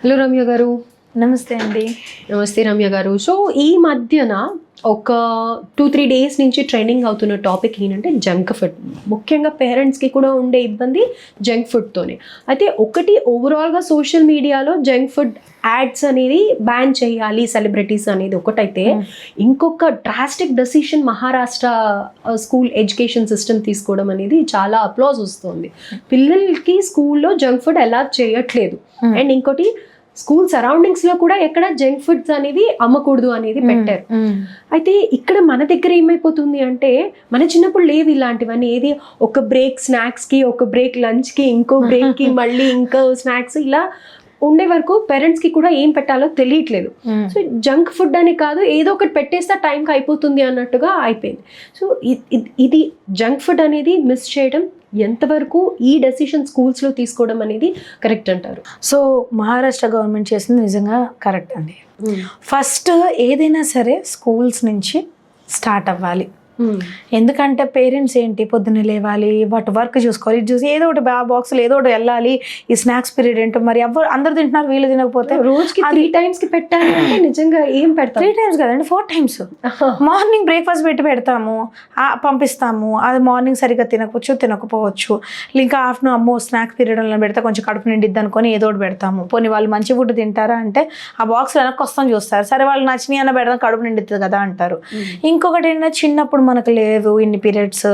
Hello Ramya గారు. నమస్తే అండి. నమస్తే రమ్య గారు. సో ఈ మధ్యన ఒక 2-3 డేస్ నుంచి ట్రెండింగ్ అవుతున్న టాపిక్ ఏంటంటే జంక్ ఫుడ్. ముఖ్యంగా పేరెంట్స్కి కూడా ఉండే ఇబ్బంది జంక్ ఫుడ్తోనే. అయితే ఒకటి ఓవరాల్గా సోషల్ మీడియాలో జంక్ ఫుడ్ యాడ్స్ అనేది బ్యాన్ చేయాలి సెలబ్రిటీస్ అనేది ఒకటైతే, ఇంకొక drastic decision Maharashtra school education system తీసుకోవడం అనేది చాలా అప్లాజ్ వస్తుంది. పిల్లలకి స్కూల్లో జంక్ ఫుడ్ ఎలా చేయట్లేదు. అండ్ ఇంకోటి స్కూల్ సరౌండింగ్స్ లో కూడా ఎక్కడ జంక్ ఫుడ్స్ అనేవి అమ్మకూడదు అనేది పెట్టారు. అయితే ఇక్కడ మన దగ్గర ఏమైపోతుంది అంటే, మన చిన్నప్పుడు లేవు ఇలాంటివన్నీ. ఏది ఒక బ్రేక్ స్నాక్స్ కి, ఒక బ్రేక్ లంచ్ కి, ఇంకో బ్రేక్ కి మళ్ళీ ఇంకో స్నాక్స్, ఇలా ఉండే వరకు పేరెంట్స్ కి కూడా ఏం పెట్టాలో తెలియట్లేదు. సో జంక్ ఫుడ్ అని కాదు, ఏదో ఒకటి పెట్టేస్తే టైంకి అయిపోతుంది అన్నట్టుగా అయిపోయింది. సో ఇది జంక్ ఫుడ్ అనేది మిస్ చేయడం ఎంతవరకు ఈ డెసిషన్ స్కూల్స్లో తీసుకోవడం అనేది కరెక్ట్ అంటారు? సో మహారాష్ట్ర గవర్నమెంట్ చేసింది నిజంగా కరెక్ట్ అండి. ఫస్ట్ ఏదైనా సరే స్కూల్స్ నుంచి స్టార్ట్ అవ్వాలి. ఎందుకంటే పేరెంట్స్ ఏంటి, పొద్దున్నే లేవాలి, వాటి వర్క్ చూసుకోవాలి, ఇది చూసి ఏదో ఒకటి బాక్స్లో ఏదో ఒకటి వెళ్ళాలి. ఈ స్నాక్స్ పీరియడ్ ఏంటో మరి అందరు తింటున్నారు, వీళ్ళు తినకపోతే రోజుకి 3 times పెట్టాలి అంటే నిజంగా ఏం పెడతాం? 3 times కదండి, 4 times. మార్నింగ్ బ్రేక్ఫాస్ట్ పెడతాము, పంపిస్తాము. అది మార్నింగ్ సరిగ్గా తినకపోవచ్చు. ఇంకా ఆఫ్టర్నూన్ అమ్మో స్నాక్స్ పీరియడ్ పెడితే కొంచెం కడుపు నిండిద్ది అనుకొని ఏదో ఒకటి పెడతాము. పోనీ వాళ్ళు మంచి ఫుడ్ తింటారా అంటే ఆ బాక్స్ వెనక్కి వస్తాం చూస్తారు, సరే వాళ్ళు నచ్చినాయి అన్న పెడతాం, కడుపు నిండుతుంది కదా అంటారు. ఇంకొకటి ఏంటంటే, చిన్నప్పుడు మనకు లేదు ఇన్ని పీరియడ్స్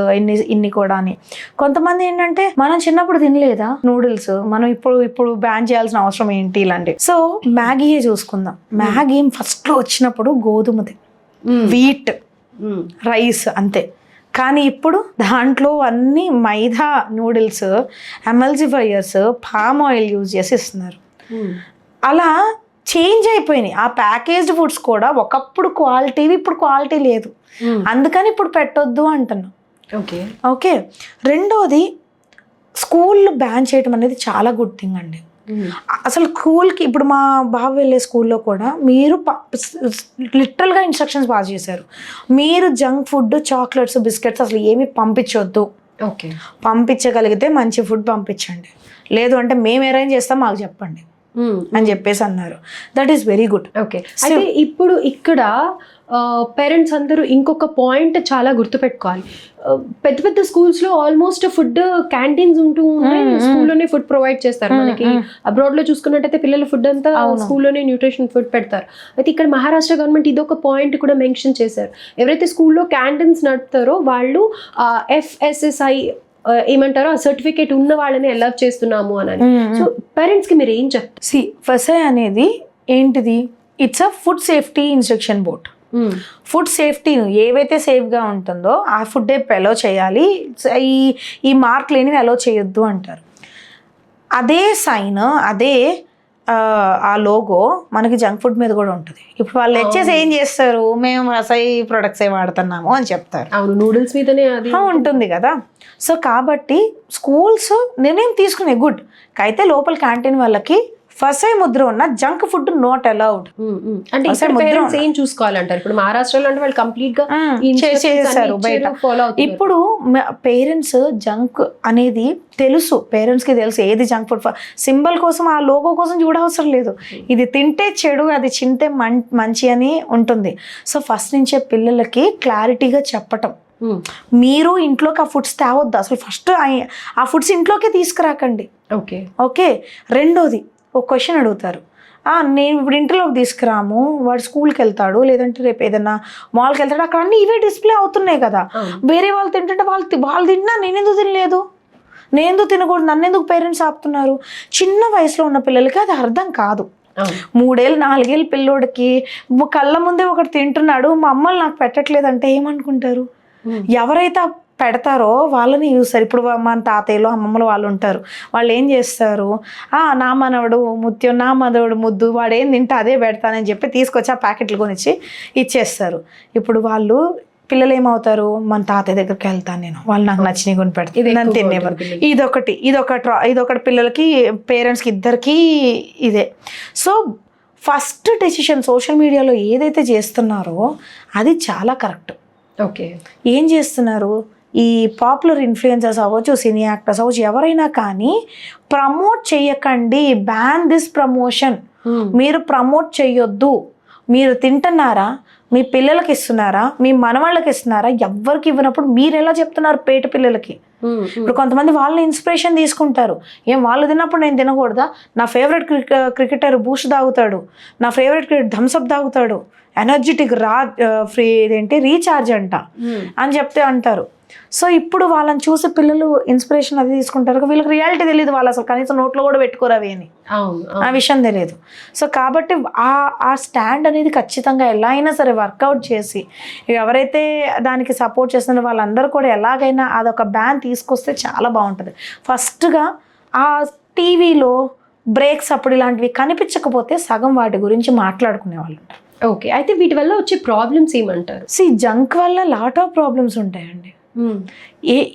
ఇన్ని కూడా అని. కొంతమంది ఏంటంటే, మనం చిన్నప్పుడు తినలేదా నూడిల్స్, మనం ఇప్పుడు బ్యాన్ చేయాల్సిన అవసరం ఏంటి ఇలాంటి. సో మ్యాగీయే చూసుకుందాం. మ్యాగీ ఫస్ట్ లో వచ్చినప్పుడు గోధుమది, వీట్, రైస్ అంతే. కానీ ఇప్పుడు దాంట్లో అన్ని మైదా noodles, emulsifiers, palm oil use చేసి ఇస్తున్నారు. అలా చేంజ్ అయిపోయినాయి. ఆ ప్యాకేజ్డ్ ఫుడ్స్ కూడా ఒకప్పుడు క్వాలిటీ, ఇప్పుడు క్వాలిటీ లేదు. అందుకని ఇప్పుడు పెట్టొద్దు అంటున్నాం. ఓకే. రెండోది, స్కూల్ బ్యాన్ చేయడం అనేది చాలా గుడ్ థింగ్ అండి. అసలు స్కూల్కి ఇప్పుడు మా బాబు వెళ్ళే స్కూల్లో కూడా మీరు లిటరల్గా ఇన్స్ట్రక్షన్స్ పాస్ చేశారు. మీరు జంక్ ఫుడ్, చాక్లెట్స్, బిస్కెట్స్ అసలు ఏమి పంపించొద్దు. ఓకే. పంపించగలిగితే మంచి ఫుడ్ పంపించండి, లేదు అంటే మేము అరేంజ్ చేస్తాం, మాకు చెప్పండి అని చెప్పేసి అన్నారు. That is very good. Okay. అయితే ఇప్పుడు ఇక్కడ పేరెంట్స్ అందరూ ఇంకొక పాయింట్ చాలా గుర్తుపెట్టుకోవాలి. పెద్ద పెద్ద స్కూల్స్లో ఆల్మోస్ట్ ఫుడ్ క్యాంటీన్స్ ఉంటూ ఉన్నాయి, స్కూల్లోనే ఫుడ్ ప్రొవైడ్ చేస్తారు. మనకి అబ్రాడ్ లో చూసుకున్నట్టయితే పిల్లల ఫుడ్ అంతా స్కూల్లోనే న్యూట్రిషన్ ఫుడ్ పెడతారు. అయితే ఇక్కడ మహారాష్ట్ర గవర్నమెంట్ ఇదొక పాయింట్ కూడా మెన్షన్ చేశారు. ఎవరైతే స్కూల్లో క్యాంటీన్స్ నడుపుతారో వాళ్ళు FSSAI ఏమంటారో ఆ సర్టిఫికేట్ ఉన్న వాళ్ళని అలౌ చేస్తున్నాము అని. సో పేరెంట్స్ కి మీరు ఏం చెప్తారు? FSSAI అనేది ఏంటిది? It's a food safety instruction board. ఫుడ్ సేఫ్టీని ఏవైతే సేఫ్గా ఉంటుందో ఆ ఫుడ్ అలో చేయాలి, ఈ మార్క్ లేనివి అలో చేయొద్దు అంటారు. అదే సైన్, అదే ఆ లోగో మనకి జంక్ ఫుడ్ మీద కూడా ఉంటుంది. ఇప్పుడు వాళ్ళు వచ్చేసి ఏం చేస్తారు, మేము FSSAI ప్రొడక్ట్స్ వాడుతున్నాము అని చెప్తారు. అవును, నూడిల్స్ మీదనే అది ఉంటుంది కదా. సో కాబట్టి స్కూల్స్ నిర్ణయం తీసుకునే గుడ్. అయితే లోపల క్యాంటీన్ వాళ్ళకి FSSAI ముద్ర ఉన్న జంక్ ఫుడ్ నాట్ అలౌడ్. అంటే పేరెంట్స్ ఏం చూసుకోవాలంటారు? ఇప్పుడు మహారాష్ట్రలో అంటే వాళ్ళు కంప్లీట్ గా చేసేసారు బయట. ఇప్పుడు పేరెంట్స్ జంక్ అనేది తెలుసు, పేరెంట్స్ కి తెలుసు ఏది జంక్ ఫుడ్. సింబల్ కోసం, ఆ లోగో కోసం చూడవసరం లేదు. ఇది తింటే చెడు, అది తింటే మంచి అని ఉంటుంది. సో ఫస్ట్ నుంచే పిల్లలకి క్లారిటీగా చెప్పటం, మీరు ఇంట్లోకి ఆ ఫుడ్స్ తేవద్దు, అసలు ఫస్ట్ ఆ ఫుడ్స్ ఇంట్లోకే తీసుకురాకండి. ఓకే. ఓకే. రెండోది, ఒక క్వశ్చన్ అడుగుతారు, నేను ఇప్పుడు ఇంటిలోకి తీసుకురాము, వాడు స్కూల్కి వెళ్తాడు, లేదంటే రేపు ఏదైనా మాల్కి వెళ్తాడు, అక్కడ అన్నీ ఇవే డిస్ప్లే అవుతున్నాయి కదా, వేరే వాళ్ళు తింటుంటే వాళ్ళు తింటున్నా నేనెందుకు తినలేదు, నేనెందుకు తినకూడదు, నన్నెందుకు పేరెంట్స్ ఆపుతున్నారు? చిన్న వయసులో ఉన్న పిల్లలకి అది అర్థం కాదు. 3 ఏళ్ళు 4 ఏళ్ళ పిల్లోడికి కళ్ళ ముందే ఒకటి తింటున్నాడు, మా అమ్మలు నాకు పెట్టట్లేదంటే ఏమనుకుంటారు? ఎవరైతే పెడతారో వాళ్ళని చూస్తారు. ఇప్పుడు మన తాతయ్యలు, అమ్మమ్మలు వాళ్ళు ఉంటారు, వాళ్ళు ఏం చేస్తారు, నా మనవడు ముత్యం, నా మనవడు ముద్దు, వాడు ఏం తింటే అదే పెడతానని చెప్పి తీసుకొచ్చి ఆ ప్యాకెట్లు కొనిచ్చి ఇచ్చేస్తారు. ఇప్పుడు వాళ్ళు పిల్లలు ఏమవుతారు, మన తాతయ్య దగ్గరికి వెళ్తాను నేను, వాళ్ళు నాకు నచ్చినవి కొని పెడతాను, నన్ను తినేవారు. ఇదొకటి పిల్లలకి, పేరెంట్స్కి ఇద్దరికి ఇదే. సో ఫస్ట్ డెసిషన్ సోషల్ మీడియాలో ఏదైతే చేస్తున్నారో అది చాలా కరెక్ట్. ఓకే. ఏం చేస్తున్నారు, ఈ పాపులర్ ఇన్ఫ్లుయెన్సర్స్ అవ్వచ్చు, సినీ యాక్టర్స్ అవ్వచ్చు, ఎవరైనా కానీ ప్రమోట్ చేయకండి, బ్యాన్ దిస్ ప్రమోషన్ మీరు ప్రమోట్ చేయొద్దు. మీరు తింటున్నారా, మీ పిల్లలకి ఇస్తున్నారా, మీ మనవాళ్ళకి ఇస్తున్నారా, ఎవ్వరికి ఇవ్వనప్పుడు మీరు ఎలా చెప్తున్నారు పేట పిల్లలకి? ఇప్పుడు కొంతమంది వాళ్ళని ఇన్స్పిరేషన్ తీసుకుంటారు. ఏం వాళ్ళు తిన్నప్పుడు నేను తినకూడదా? నా ఫేవరెట్ క్రికెటర్ బూస్ట్ తాగుతాడు, నా ఫేవరెట్ క్రికెట్ థమ్స్అప్ తాగుతాడు, ఎనర్జెటిక్ ఫ్రీ ఇదేంటి రీఛార్జ్ అంట అని చెప్తే అంటారు. సో ఇప్పుడు వాళ్ళని చూసి పిల్లలు ఇన్స్పిరేషన్ అది తీసుకుంటారు. వీళ్ళకి రియాలిటీ తెలియదు, వాళ్ళు అసలు కనీసం నోట్లో కూడా పెట్టుకోరు అవి అని, ఆ విషయం తెలియదు. సో కాబట్టి ఆ స్టాండ్ అనేది ఖచ్చితంగా ఎలా అయినా సరే వర్కౌట్ చేసి ఎవరైతే దానికి సపోర్ట్ చేస్తున్నారో వాళ్ళందరూ కూడా ఎలాగైనా అదొక బ్యాన్ తీసుకొస్తే చాలా బాగుంటుంది. ఫస్ట్గా ఆ టీవీలో బ్రేక్స్ అప్పుడు ఇలాంటివి కనిపించకపోతే సగం వాటి గురించి మాట్లాడుకునే వాళ్ళు ఉంటారు. ఓకే, అయితే వీటి వల్ల వచ్చే ప్రాబ్లమ్స్ ఏమంటారు? జంక్ వల్ల లాట్ ఆఫ్ ప్రాబ్లమ్స్ ఉంటాయండి.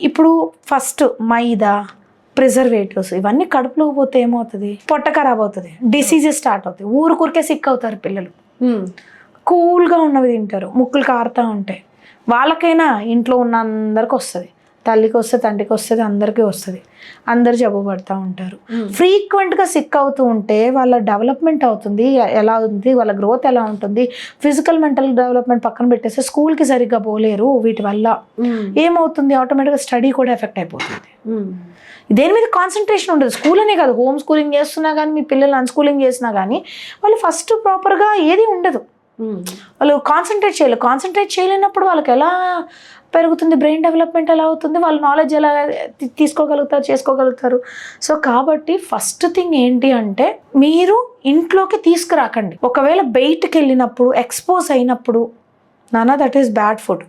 ఇప్పుడు ఫస్ట్ మైదా, ప్రిజర్వేటివ్స్ ఇవన్నీ కడుపులోకి పోతే ఏమవుతుంది? పొట్ట ఖరాబ్ అవుతుంది, డిసీజెస్ స్టార్ట్ అవుతాయి, ఊరికే సిక్ అవుతారు పిల్లలు. కూల్గా ఉన్నవి తింటారు, ముక్కులు కారుతూ ఉంటాయి. వాళ్ళకైనా ఇంట్లో ఉన్న అందరికి వస్తుంది, తల్లికి వస్తే తండ్రికి వస్తుంది, అందరికీ వస్తుంది, అందరు జబ్బు పడుతూ ఉంటారు. ఫ్రీక్వెంట్గా సిక్ అవుతూ ఉంటే వాళ్ళ డెవలప్మెంట్ అవుతుంది ఎలా ఉంది, వాళ్ళ గ్రోత్ ఎలా ఉంటుంది, ఫిజికల్ మెంటల్ డెవలప్మెంట్ పక్కన పెట్టేస్తే స్కూల్కి సరిగ్గా పోలేరు. వీటి వల్ల ఏమవుతుంది? ఆటోమేటిక్గా స్టడీ కూడా ఎఫెక్ట్ అయిపోతుంది. దేని మీద కాన్సన్ట్రేషన్ ఉండదు. స్కూల్ అనే కాదు, హోమ్ స్కూలింగ్ చేస్తున్నా కానీ, మీ పిల్లలు అన్స్కూలింగ్ చేసినా కానీ వాళ్ళు ఫస్ట్ ప్రాపర్గా ఏది ఉండదు. వాళ్ళు కాన్సన్ట్రేట్ చేయలేనప్పుడు వాళ్ళకి ఎలా పెరుగుతుంది, బ్రెయిన్ డెవలప్మెంట్ ఎలా అవుతుంది, వాళ్ళ నాలెడ్జ్ ఎలా చేసుకోగలుగుతారు. సో కాబట్టి ఫస్ట్ థింగ్ ఏంటి అంటే మీరు ఇంట్లోకి తీసుకురాకండి. ఒకవేళ బయటకు వెళ్ళినప్పుడు ఎక్స్పోజ్ అయినప్పుడు దట్ ఈస్ బ్యాడ్ ఫుడ్,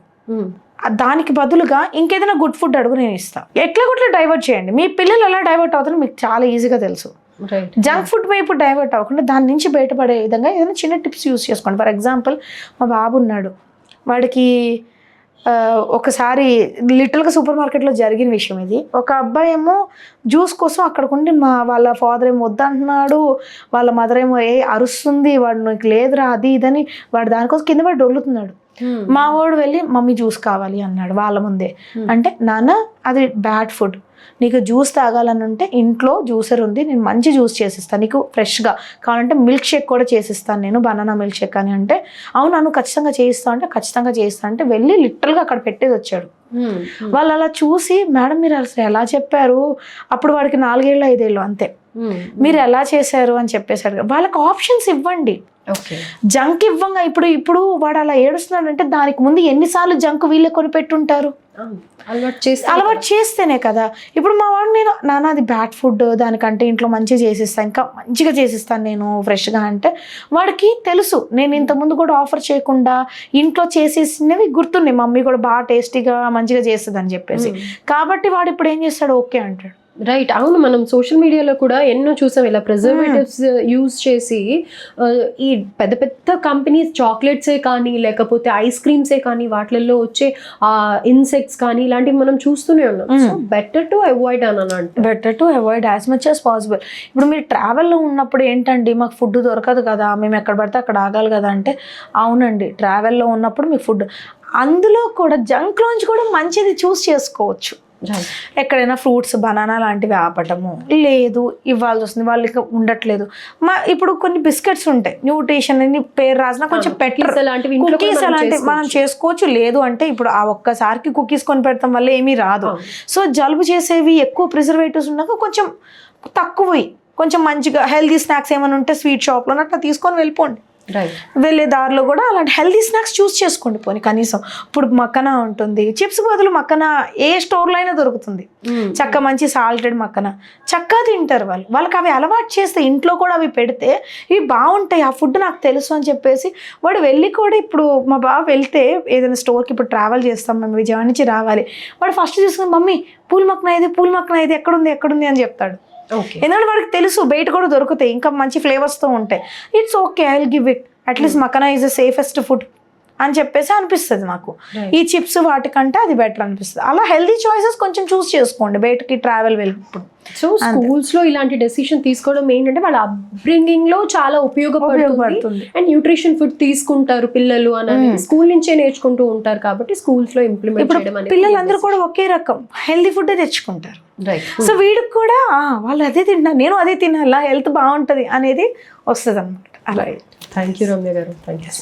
దానికి బదులుగా ఇంకేదైనా గుడ్ ఫుడ్ అడుగు, నేను ఇస్తాను. ఎట్లా డైవర్ట్ చేయండి. మీ పిల్లలు ఎలా డైవర్ట్ అవుతారో మీకు చాలా ఈజీగా తెలుసు. జంక్ ఫుడ్ వైపు డైవర్ట్ అవ్వకుండా దాని నుంచి బయటపడే విధంగా ఏదైనా చిన్న టిప్స్ యూస్ చేసుకోండి. ఫర్ ఎగ్జాంపుల్, మా బాబు ఉన్నాడు, వాడికి ఒకసారి లిటిల్గా సూపర్ మార్కెట్లో జరిగిన విషయం ఇది. ఒక అబ్బాయి ఏమో జ్యూస్ కోసం అక్కడికి ఉండి వాళ్ళ ఫాదర్ ఏమో వద్దంటున్నాడు, వాళ్ళ మదర్ ఏమో అరుస్తుంది, వాడు నీకు లేదురా అది ఇదని, వాడు దానికోసం కింద పడి డొల్లుతున్నాడు. మా వాడు వెళ్ళి మమ్మీ జ్యూస్ కావాలి అన్నాడు వాళ్ళ ముందే. అంటే నాన్న అది బ్యాడ్ ఫుడ్, నీకు జ్యూస్ తాగాలని ఉంటే ఇంట్లో జ్యూసర్ ఉంది, నేను మంచి జ్యూస్ చేసిస్తాను నీకు, ఫ్రెష్గా కావాలంటే మిల్క్ షేక్ కూడా చేసిస్తాను నేను, బనానా మిల్క్ షేక్ అని. అంటే అవును నన్ను ఖచ్చితంగా చేయిస్తా అంటే ఖచ్చితంగా చేయిస్తా అంటే వెళ్ళి లిటరల్గా అక్కడ పెట్టేది వచ్చాడు. వాళ్ళు అలా చూసి, మేడం మీరు అసలు ఎలా చెప్పారు, అప్పుడు వాడికి 4 ఏళ్ళు 5 ఏళ్ళు అంతే, మీరు ఎలా చేశారు అని చెప్పేశాడు. వాళ్ళకి ఆప్షన్స్ ఇవ్వండి. జంక్ ఇవ్వంగా ఇప్పుడు వాడు అలా ఏడుస్తున్నాడు అంటే దానికి ముందు ఎన్నిసార్లు జంక్ వీళ్ళే కొనిపెట్టుంటారు. అలవాటు చేస్తేనే కదా. ఇప్పుడు మా వాడు, నేను నాన్న అది బ్యాడ్ ఫుడ్, దానికంటే ఇంట్లో మంచిగా చేసిస్తాను, ఇంకా మంచిగా చేసిస్తాను నేను ఫ్రెష్గా అంటే వాడికి తెలుసు. నేను ఇంతకుముందు కూడా ఆఫర్ చేయకుండా ఇంట్లో చేసేసినవి గుర్తున్నాయి, మమ్మీ కూడా బాగా టేస్టీగా మంచిగా చేస్తుంది అని చెప్పేసి. కాబట్టి వాడు ఇప్పుడు ఏం చేస్తాడు, ఓకే అంటాడు. రైట్, అవును. మనం సోషల్ మీడియాలో కూడా ఎన్నో చూసాం ఇలా ప్రిజర్వేటివ్స్ యూజ్ చేసి ఈ పెద్ద పెద్ద కంపెనీస్ చాక్లెట్సే కానీ లేకపోతే ఐస్ క్రీమ్సే కానీ వాటిల్లో వచ్చే ఇన్సెక్ట్స్ కానీ ఇలాంటివి మనం చూస్తూనే ఉన్నాం. So better to avoid as much as possible. ఇప్పుడు మీరు ట్రావెల్లో ఉన్నప్పుడు ఏంటండి, మాకు ఫుడ్ దొరకదు కదా, మేము ఎక్కడ పడితే అక్కడ ఆగాలి కదా అంటే, అవునండి ట్రావెల్లో ఉన్నప్పుడు మీ ఫుడ్, అందులో కూడా జంక్లోంచి కూడా మంచిది చూస్ చేసుకోవచ్చు. ఎక్కడైనా ఫ్రూట్స్, బనానా లాంటివి ఆపటము, లేదు ఇవ్వాల్సి వస్తుంది, వాళ్ళకి ఉండట్లేదు. ఇప్పుడు కొన్ని బిస్కెట్స్ ఉంటాయి, న్యూట్రిషన్ అని పేరు రాసిన కొంచెం కుకీస్ అలాంటివి మనం చేసుకోవచ్చు. లేదు అంటే ఇప్పుడు ఆ ఒక్కసారికి కుకీస్ కొని పెడతాం వల్ల ఏమీ రాదు. సో జలుబు చేసేవి ఎక్కువ ప్రిజర్వేటివ్స్ ఉన్నాక కొంచెం తక్కువ, కొంచెం మంచిగా హెల్దీ స్నాక్స్ ఏమైనా ఉంటే స్వీట్ షాప్లో అట్లా తీసుకొని వెళ్ళిపోండి. వెళ్ళే దారిలో కూడా అలాంటి హెల్దీ స్నాక్స్ చూస్ చేసుకోండి. పోనీ కనీసం ఇప్పుడు మక్కనా ఉంటుంది, చిప్స్ బదులు మక్కనా ఏ స్టోర్లో అయినా దొరుకుతుంది, చక్క మంచి సాల్టెడ్ మక్కనా చక్కగా తింటారు వాళ్ళు. వాళ్ళకి అవి అలవాటు చేస్తే ఇంట్లో కూడా అవి పెడితే ఇవి బాగుంటాయి, ఆ ఫుడ్ నాకు తెలుసు అని చెప్పేసి వాడు వెళ్ళి కూడా. ఇప్పుడు మా బాబు వెళ్తే ఏదైనా స్టోర్కి, ఇప్పుడు ట్రావెల్ చేస్తాం మేము, విజయవాడ నుంచి రావాలి, వాడు ఫస్ట్ చూసుకుని మమ్మీ పూల్ మక్కనా ఇది ఎక్కడుంది అని చెప్తాడు. ఎందుకంటే వాడికి తెలుసు బయట కూడా దొరుకుతాయి, ఇంకా మంచి ఫ్లేవర్స్తో ఉంటాయి. It's okay, I will give it, at least makhana is the safest food అని చెప్పేసి అనిపిస్తుంది నాకు. Right. ఈ చిప్స్ వాటికంటే అది బెటర్ అనిపిస్తుంది. అలా హెల్దీ చాయిసెస్ కొంచెం చూస్ చేసుకోండి బయటకి ట్రావెల్ వెళ్ళినప్పుడు. సో స్కూల్స్ లో ఇలాంటి డెసిషన్ తీసుకోవడం ఏంటంటే వాళ్ళ అప్బ్రింగింగ్ లో చాలా ఉపయోగపడుతుంది అండ్ న్యూట్రిషన్ ఫుడ్ తీసుకుంటారు పిల్లలు అని అనేది స్కూల్ నుంచే నేర్చుకుంటూ ఉంటారు కాబట్టి స్కూల్స్ లో ఇంప్లిమెంట్ ఇప్పుడు చేయడం అనేది పిల్లలందరూ కూడా ఒకే రకం హెల్దీ ఫుడ్ తెచ్చుకుంటారు. రైట్. సో వీడికి కూడా వాళ్ళు అదే తింటారు, నేను అదే తినాలా, హెల్త్ బాగుంటుంది అనేది వస్తుంది అనమాట. రైట్. థ్యాంక్ యూ రమ్య గారు. Thank you.